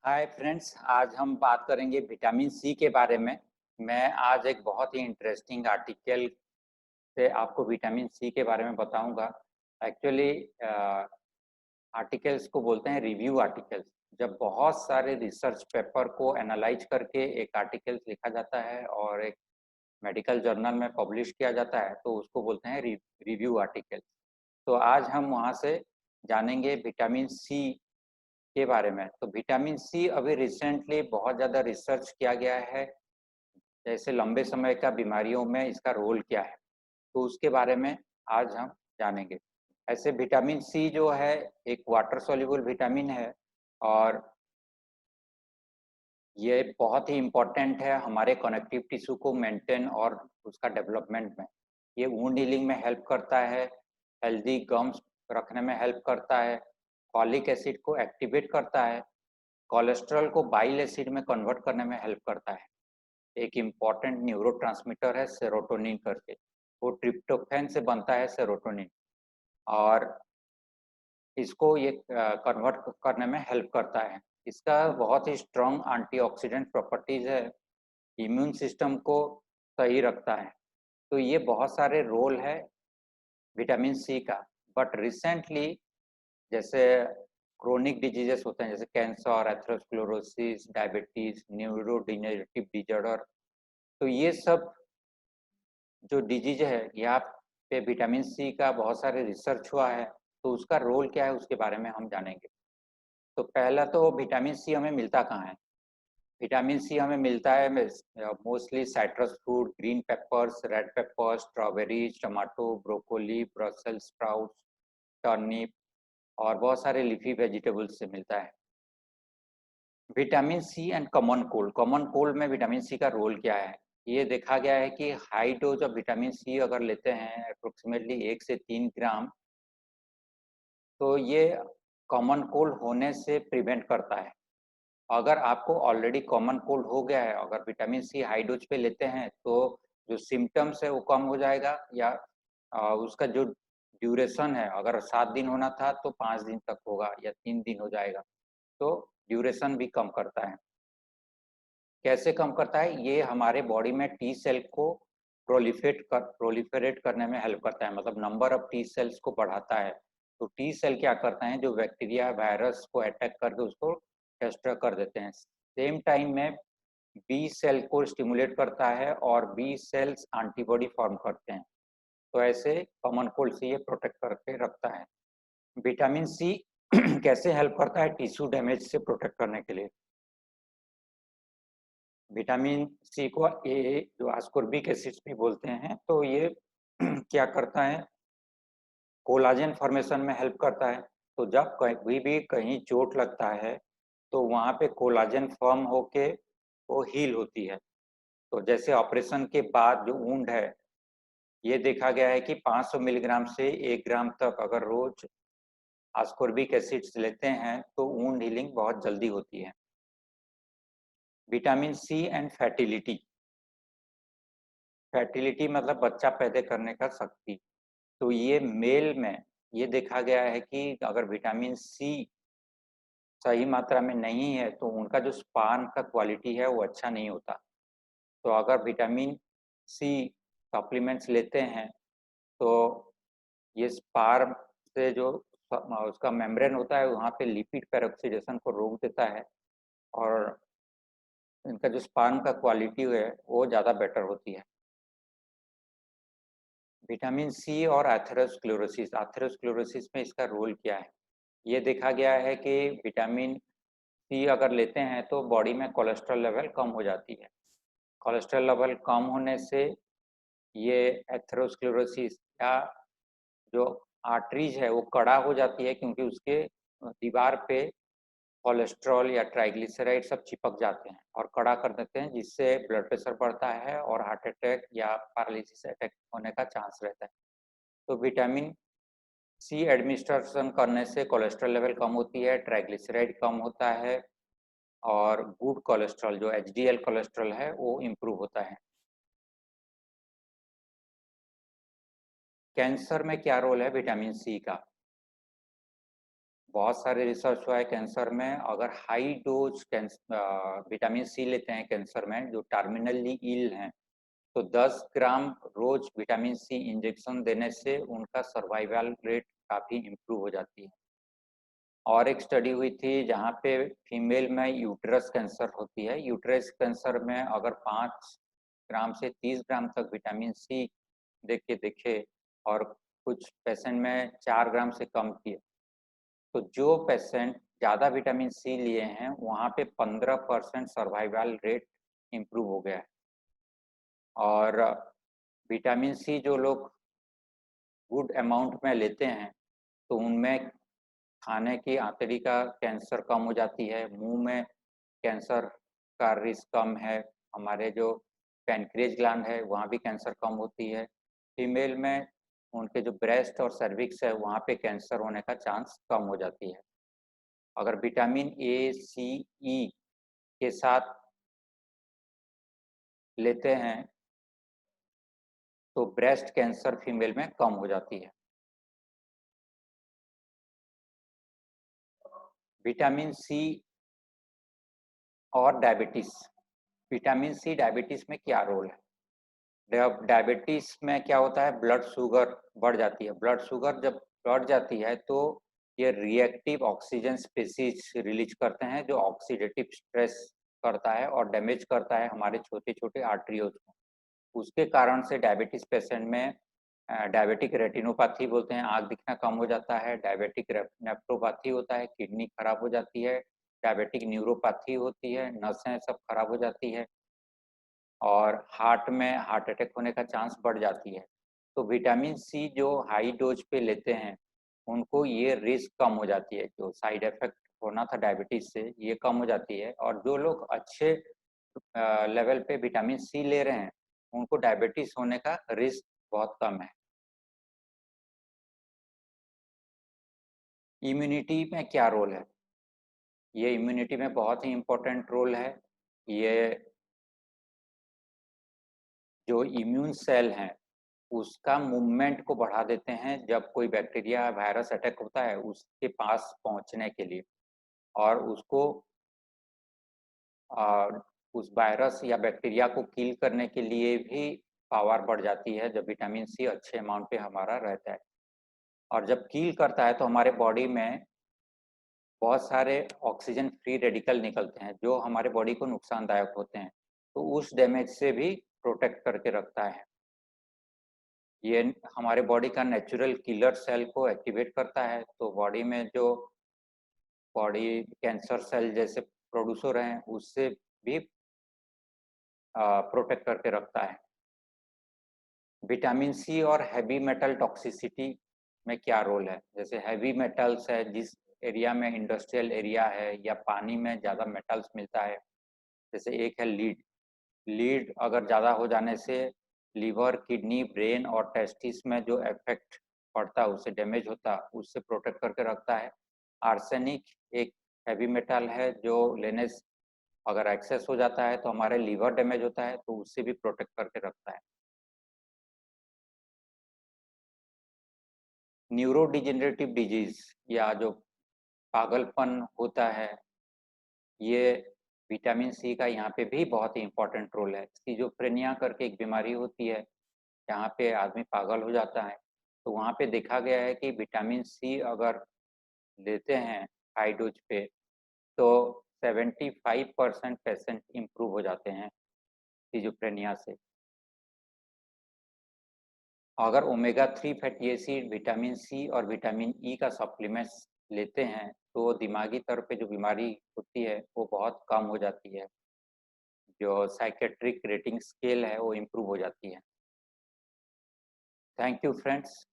Hi friends, आज हम बात करेंगे विटामिन सी के बारे में। मैं आज एक बहुत ही इंटरेस्टिंग आर्टिकल से आपको विटामिन सी के बारे में बताऊंगा। एक्चुअली आर्टिकल्स को बोलते हैं रिव्यू आर्टिकल्स। जब बहुत सारे रिसर्च पेपर को एनालाइज करके एक आर्टिकल्स लिखा जाता है और एक मेडिकल जर्नल में पब्लिश किया जाता है तो उसको बोलते हैं रिव्यू आर्टिकल। तो आज हम वहाँ से जानेंगे विटामिन सी के बारे में। तो विटामिन सी अभी रिसेंटली बहुत ज़्यादा रिसर्च किया गया है, जैसे लंबे समय का बीमारियों में इसका रोल क्या है, तो उसके बारे में आज हम जानेंगे। ऐसे विटामिन सी जो है एक वाटर सॉल्युबल विटामिन है और ये बहुत ही इम्पोर्टेंट है हमारे कनेक्टिव टिश्यू को मेंटेन और उसका डेवलपमेंट में। ये वुंड हीलिंग में हेल्प करता है, हेल्दी गम्स रखने में हेल्प करता है, फॉलिक एसिड को एक्टिवेट करता है, कोलेस्ट्रॉल को बाइल एसिड में कन्वर्ट करने में हेल्प करता है। एक इम्पॉर्टेंट न्यूरोट्रांसमीटर है सेरोटोनिन करके, वो ट्रिप्टोफैन से बनता है सेरोटोनिन, और इसको ये कन्वर्ट करने में हेल्प करता है। इसका बहुत ही स्ट्रॉन्ग एंटीऑक्सीडेंट प्रॉपर्टीज है, इम्यून सिस्टम को सही रखता है। तो ये बहुत सारे रोल है विटामिन सी का। बट रिसेंटली जैसे क्रोनिक डिजीजेस होते हैं, जैसे cancer, atherosclerosis, diabetes, neurodegenerative disorder, तो ये सब जो डिजीज है यहाँ पे विटामिन सी का बहुत सारे रिसर्च हुआ है। तो उसका रोल क्या है उसके बारे में हम जानेंगे। तो पहला तो विटामिन सी हमें मिलता कहाँ है। विटामिन सी हमें मिलता है mostly citrus fruit, green peppers, red peppers, strawberries, tomato, broccoli, Brussels sprouts, turnip और बहुत सारे लीफी वेजिटेबल्स से मिलता है। Vitamin C and common cold में विटामिन सी का रोल क्या है। ये देखा गया है कि high dose of vitamin C अगर लेते हैं अप्रोक्सीमेटली 1 से 3 ग्राम, तो ये कॉमन कोल्ड होने से प्रिवेंट करता है। अगर आपको ऑलरेडी कॉमन कोल्ड हो गया है, अगर विटामिन सी हाई डोज पे लेते हैं तो जो सिम्टम्स है वो कम हो जाएगा, या उसका जो ड्यूरेशन है, अगर 7 दिन होना था तो 5 दिन तक होगा या 3 दिन हो जाएगा। तो ड्यूरेशन भी कम करता है। कैसे कम करता है? ये हमारे बॉडी में टी सेल को प्रोलिफरेट करने में हेल्प करता है, मतलब नंबर ऑफ टी सेल्स को बढ़ाता है। तो टी सेल क्या करते हैं, जो बैक्टीरिया वायरस को अटैक करके उसको डिस्ट्रॉय कर देते हैं। सेम टाइम में बी सेल को स्टिमुलेट करता है और बी सेल्स एंटीबॉडी फॉर्म करते हैं। तो ऐसे कॉमन कोल्ड से ये प्रोटेक्ट करके रखता है। विटामिन सी कैसे हेल्प करता है टिश्यू डैमेज से प्रोटेक्ट करने के लिए। विटामिन सी को ए जो ascorbic एसिड्स भी बोलते हैं, तो ये क्या करता है, कोलाजन फॉर्मेशन में हेल्प करता है। तो जब कहीं भी कहीं चोट लगता है तो वहाँ पे कोलाजन फॉर्म होके वो हील होती है। तो जैसे ऑपरेशन के बाद जो वुंड है, ये देखा गया है कि 500 मिलीग्राम से 1 ग्राम तक अगर रोज ascorbic एसिड्स लेते हैं तो वुंड हीलिंग बहुत जल्दी होती है। Vitamin C and fertility. Fertility मतलब बच्चा पैदा करने का शक्ति। तो ये मेल में ये देखा गया है कि अगर विटामिन सी सही मात्रा में नहीं है तो उनका जो स्पर्म का क्वालिटी है वो अच्छा नहीं होता। तो अगर विटामिन सी सप्लीमेंट्स लेते हैं तो ये स्पर्म से जो उसका मेम्ब्रेन होता है वहाँ पे लिपिड पेरोक्सीडेशन को रोक देता है, और इनका जो स्पर्म का क्वालिटी है वो ज़्यादा बेटर होती है। विटामिन सी और एथेरोस्क्लेरोसिस। एथेरोस्क्लेरोसिस में इसका रोल क्या है? ये देखा गया है कि विटामिन सी अगर लेते हैं तो बॉडी में कोलेस्ट्रॉल लेवल कम हो जाती है। कोलेस्ट्रॉल लेवल कम होने से ये एथेरोस्क्लेरोसिस या जो आर्टरीज है वो कड़ा हो जाती है, क्योंकि उसके दीवार पे कोलेस्ट्रॉल या ट्राइग्लिसराइड सब चिपक जाते हैं और कड़ा कर देते हैं, जिससे ब्लड प्रेशर बढ़ता है और हार्ट अटैक या पैरालिसिस अटैक होने का चांस रहता है। तो विटामिन सी एडमिनिस्ट्रेशन करने से कोलेस्ट्रॉल लेवल कम होती है, ट्राइग्लिसराइड कम होता है, और गुड कोलेस्ट्रॉल जो एचडीएल कोलेस्ट्रॉल है वो इम्प्रूव होता है। कैंसर में क्या रोल है विटामिन सी का? बहुत सारे रिसर्च हुआ है कैंसर में, अगर हाई डोज विटामिन सी लेते हैं कैंसर में जो टर्मिनली इल हैं, तो 10 ग्राम रोज विटामिन सी इंजेक्शन देने से उनका सर्वाइवल रेट काफ़ी इम्प्रूव हो जाती है। और एक स्टडी हुई थी जहाँ पे फीमेल में यूट्रस कैंसर होती है, यूट्रस कैंसर में अगर 5 ग्राम से 30 ग्राम तक विटामिन सी देखे और कुछ पेशेंट में 4 ग्राम से कम किए, तो जो पेशेंट ज़्यादा विटामिन सी लिए हैं वहाँ पे 15% सर्वाइवल रेट इम्प्रूव हो गया है। और विटामिन सी जो लोग गुड अमाउंट में लेते हैं तो उनमें खाने की आंतड़ी का कैंसर कम हो जाती है, मुंह में कैंसर का रिस्क कम है, हमारे जो पैनक्रिएज ग्लैंड है वहाँ भी कैंसर कम होती है। फीमेल में उनके जो ब्रेस्ट और सर्विक्स है वहाँ पे कैंसर होने का चांस कम हो जाती है। अगर विटामिन ए, सी, ई के साथ लेते हैं तो ब्रेस्ट कैंसर फीमेल में कम हो जाती है। विटामिन सी और डायबिटीज। विटामिन सी डायबिटीज में क्या रोल है? डायबिटीज में क्या होता है, ब्लड शुगर बढ़ जाती है। ब्लड शुगर जब बढ़ जाती है तो ये रिएक्टिव ऑक्सीजन स्पीसीज रिलीज करते हैं जो ऑक्सीडेटिव स्ट्रेस करता है और डैमेज करता है हमारे छोटे छोटे आर्टरियोज को। उसके कारण से डायबिटीज पेशेंट में डायबिटिक रेटिनोपैथी बोलते हैं, आँख दिखना कम हो जाता है। डायबिटिक नेफ्रोपैथी होता है, किडनी खराब हो जाती है। डायबिटिक न्यूरोपैथी होती है, नसें सब खराब हो जाती है और हार्ट में हार्ट अटैक होने का चांस बढ़ जाती है। तो विटामिन सी जो हाई डोज पे लेते हैं उनको ये रिस्क कम हो जाती है, जो साइड इफेक्ट होना था डायबिटीज से ये कम हो जाती है। और जो लोग अच्छे लेवल पे विटामिन सी ले रहे हैं उनको डायबिटीज होने का रिस्क बहुत कम है। इम्यूनिटी में क्या रोल है? ये इम्यूनिटी में बहुत ही इम्पोर्टेंट रोल है। ये जो इम्यून सेल हैं उसका मूवमेंट को बढ़ा देते हैं जब कोई बैक्टीरिया वायरस अटैक होता है उसके पास पहुंचने के लिए, और उसको आ, उस वायरस या बैक्टीरिया को किल करने के लिए भी पावर बढ़ जाती है जब विटामिन सी अच्छे अमाउंट पे हमारा रहता है। और जब किल करता है तो हमारे बॉडी में बहुत सारे ऑक्सीजन फ्री रेडिकल निकलते हैं जो हमारे बॉडी को नुकसानदायक होते हैं, तो उस डैमेज से भी प्रोटेक्ट करके रखता है। ये हमारे बॉडी का नेचुरल किलर सेल को एक्टिवेट करता है, तो बॉडी में जो बॉडी कैंसर सेल जैसे प्रोड्यूस हो रहे हैं उससे भी प्रोटेक्ट करके रखता है। विटामिन सी और हैवी मेटल टॉक्सिसिटी में क्या रोल है? जैसे हैवी मेटल्स है, जिस एरिया में इंडस्ट्रियल एरिया है या पानी में ज़्यादा मेटल्स मिलता है, जैसे एक है लीड। लीड अगर ज़्यादा हो जाने से लीवर, किडनी, ब्रेन और टेस्टिस में जो इफेक्ट पड़ता है, उससे डैमेज होता है, उससे प्रोटेक्ट करके रखता है। आर्सेनिक एक हैवी मेटल है जो लेने से अगर एक्सेस हो जाता है तो हमारे लीवर डैमेज होता है, तो उससे भी प्रोटेक्ट करके रखता है। न्यूरो डिजेनरेटिव डिजीज या जो पागलपन होता है, ये विटामिन सी का यहाँ पे भी बहुत ही इम्पोर्टेंट रोल है। स्किज़ोफ्रेनिया करके एक बीमारी होती है जहाँ पे आदमी पागल हो जाता है, तो वहाँ पे देखा गया है कि विटामिन सी अगर लेते हैं हाई डोज पे तो 75% पेशेंट इम्प्रूव हो जाते हैं स्किज़ोफ्रेनिया से। अगर omega 3 fatty acid, vitamin C और विटामिन ई का सप्लीमेंट्स लेते हैं तो दिमागी तौर पे जो बीमारी होती है वो बहुत कम हो जाती है, जो साइकेट्रिक रेटिंग स्केल है वो इम्प्रूव हो जाती है। Thank you friends.